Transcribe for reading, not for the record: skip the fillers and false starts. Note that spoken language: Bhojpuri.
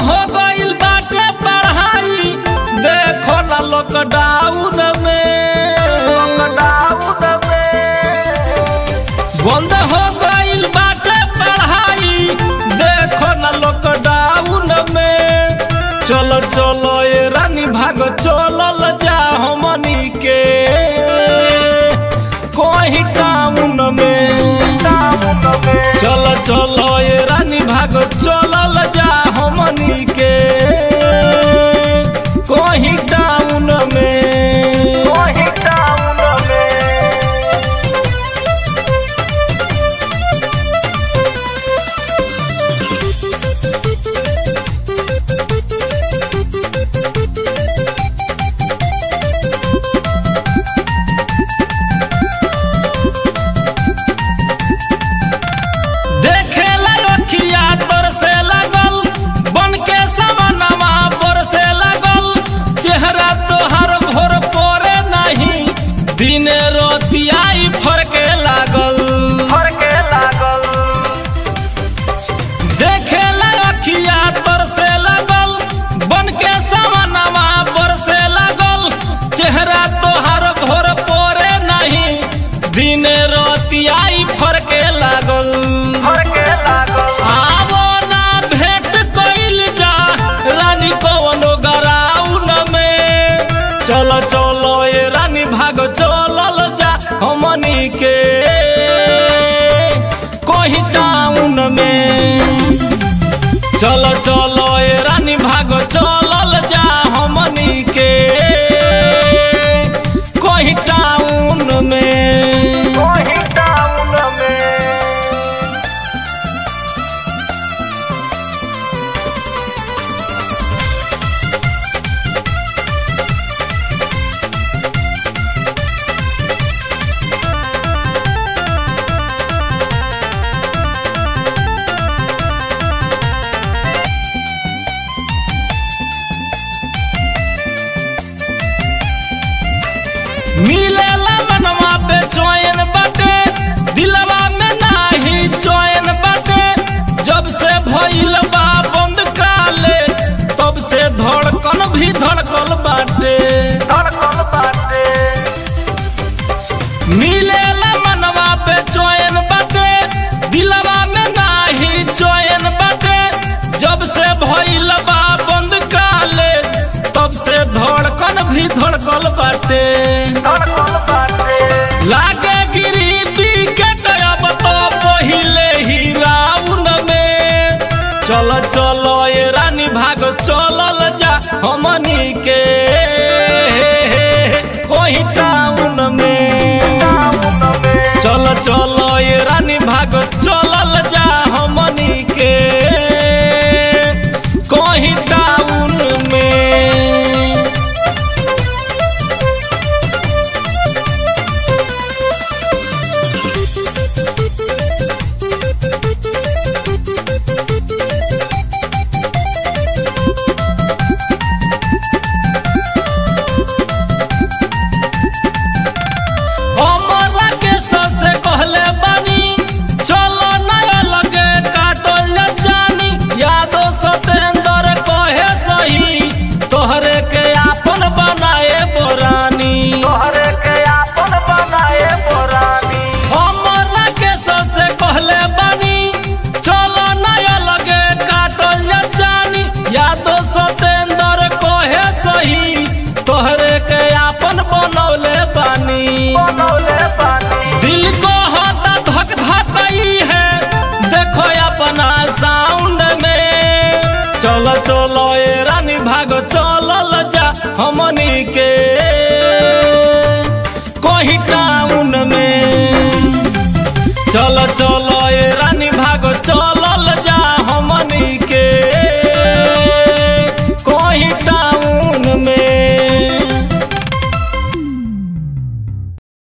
हो गइल बाटे पढ़ाई देखो ना लॉकडाउन में बंद हो गइल बाटे पढ़ाई देखो ना लॉकडाउन में। चलो चलो ये रानी भागो चलल जा हमनी के कोई टाउन में। चलो चलो ये रानी भागो चलल जा हमनी के कोई टाउन में। दिन रोतियाई फरके लागल देखे लखिया तरसे लागल बन के समानवा बरसे लागल चेहरा तोहर भोर पोरे नहीं दिन रोतियाई फरके लागल। आवो ना भेंट कइल जा रानी कवनो गराउन में। चलो चलो ये रानी भागो चलल जा हमनी के कोई टाउन में। चलो चलो ये रानी भागो चलल जा हमनी के कोई टाउन में। मिलेला मनवा पे चैन बाटे दिलवा में नाही चैन बाटे। जब से भइल बा बंद काले तब से धड़कन भी धड़कल बाटे। मिलेला मनवा पे चैन बाटे दिलवा में नाही चैन बाटे। जब से भइल बा बंद काले तब से धड़कन भी धड़कल बाटे। लागे गिरी के अब तो पहिले ही राउन में। चलो चलो ये रानी भागो चलल जा हमनी के कोई टाउन में। चलो चलो ये रानी भागो चलल जा हमनी के कोई टाउन में। दिल को होता धक धकई है देखो अपना साउंड में। चलो चलो ये रानी भागो चलल जा हमनी के कोई टाउन में। चलो चलो ये